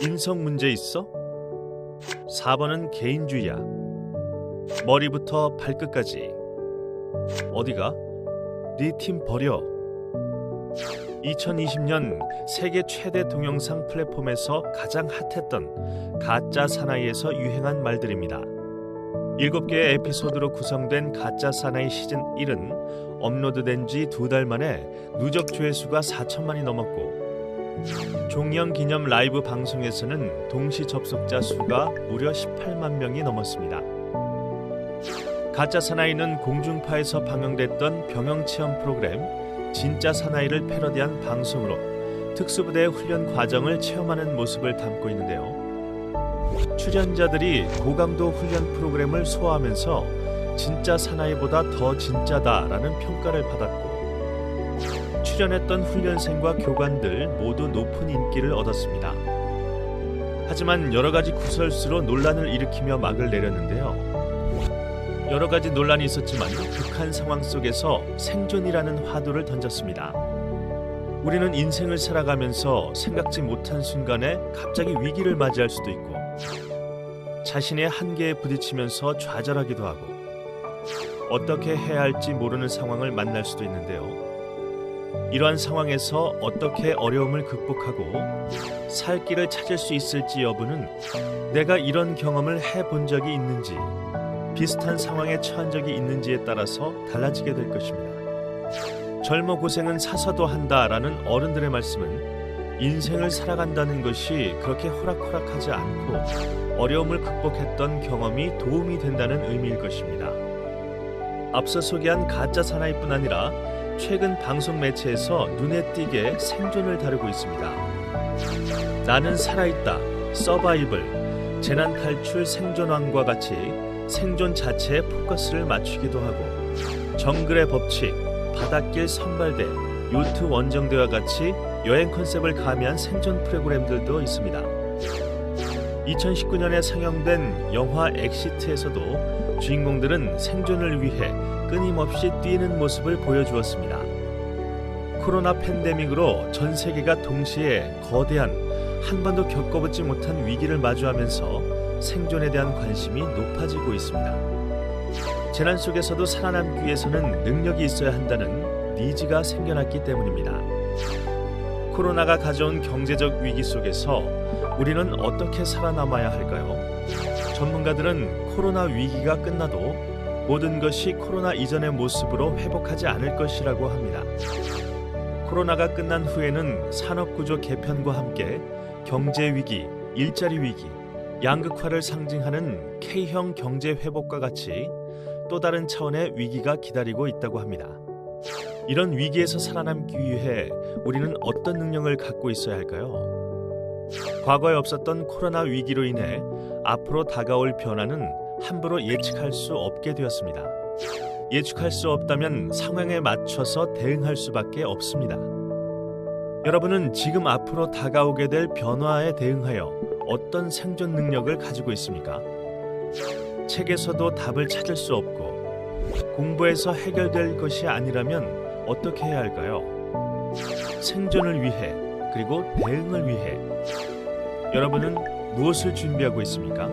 인성 문제 있어? 4번은 개인주의야. 머리부터 발끝까지. 어디가? 네 팀 버려. 2020년 세계 최대 동영상 플랫폼에서 가장 핫했던 가짜 사나이에서 유행한 말들입니다. 7개의 에피소드로 구성된 가짜 사나이 시즌 1은 업로드된 지 2달 만에 누적 조회수가 4천만이 넘었고, 종영 기념 라이브 방송에서는 동시 접속자 수가 무려 18만 명이 넘었습니다. 가짜 사나이는 공중파에서 방영됐던 병영체험 프로그램 진짜 사나이를 패러디한 방송으로 특수부대의 훈련 과정을 체험하는 모습을 담고 있는데요. 출연자들이 고강도 훈련 프로그램을 소화하면서 진짜 사나이보다 더 진짜다라는 평가를 받았고, 출연했던 훈련생과 교관들 모두 높은 인기를 얻었습니다. 하지만 여러 가지 구설수로 논란을 일으키며 막을 내렸는데요. 여러 가지 논란이 있었지만 극한 상황 속에서 생존이라는 화두를 던졌습니다. 우리는 인생을 살아가면서 생각지 못한 순간에 갑자기 위기를 맞이할 수도 있고, 자신의 한계에 부딪히면서 좌절하기도 하고, 어떻게 해야 할지 모르는 상황을 만날 수도 있는데요. 이러한 상황에서 어떻게 어려움을 극복하고 살 길을 찾을 수 있을지 여부는 내가 이런 경험을 해본 적이 있는지, 비슷한 상황에 처한 적이 있는지에 따라서 달라지게 될 것입니다. 젊어 고생은 사서도 한다라는 어른들의 말씀은 인생을 살아간다는 것이 그렇게 호락호락하지 않고 어려움을 극복했던 경험이 도움이 된다는 의미일 것입니다. 앞서 소개한 가짜 사나이뿐 아니라 최근 방송 매체에서 눈에 띄게 생존을 다루고 있습니다. 나는 살아있다, 서바이벌, 재난 탈출 생존왕과 같이 생존 자체에 포커스를 맞추기도 하고, 정글의 법칙, 바닷길 선발대, 요트 원정대와 같이 여행 컨셉을 가미한 생존 프로그램들도 있습니다. 2019년에 상영된 영화 엑시트에서도 주인공들은 생존을 위해 끊임없이 뛰는 모습을 보여주었습니다. 코로나 팬데믹으로 전 세계가 동시에 거대한, 한 번도 겪어보지 못한 위기를 마주하면서 생존에 대한 관심이 높아지고 있습니다. 재난 속에서도 살아남기 위해서는 능력이 있어야 한다는 니즈가 생겨났기 때문입니다. 코로나가 가져온 경제적 위기 속에서 우리는 어떻게 살아남아야 할까요? 전문가들은 코로나 위기가 끝나도 모든 것이 코로나 이전의 모습으로 회복하지 않을 것이라고 합니다. 코로나가 끝난 후에는 산업구조 개편과 함께 경제 위기, 일자리 위기, 양극화를 상징하는 K형 경제 회복과 같이 또 다른 차원의 위기가 기다리고 있다고 합니다. 이런 위기에서 살아남기 위해 우리는 어떤 능력을 갖고 있어야 할까요? 과거에 없었던 코로나 위기로 인해 앞으로 다가올 변화는 함부로 예측할 수 없게 되었습니다. 예측할 수 없다면 상황에 맞춰서 대응할 수밖에 없습니다. 여러분은 지금 앞으로 다가오게 될 변화에 대응하여 어떤 생존 능력을 가지고 있습니까? 책에서도 답을 찾을 수 없고 공부에서 해결될 것이 아니라면 어떻게 해야 할까요? 생존을 위해, 그리고 대응을 위해 여러분은 무엇을 준비하고 있습니까?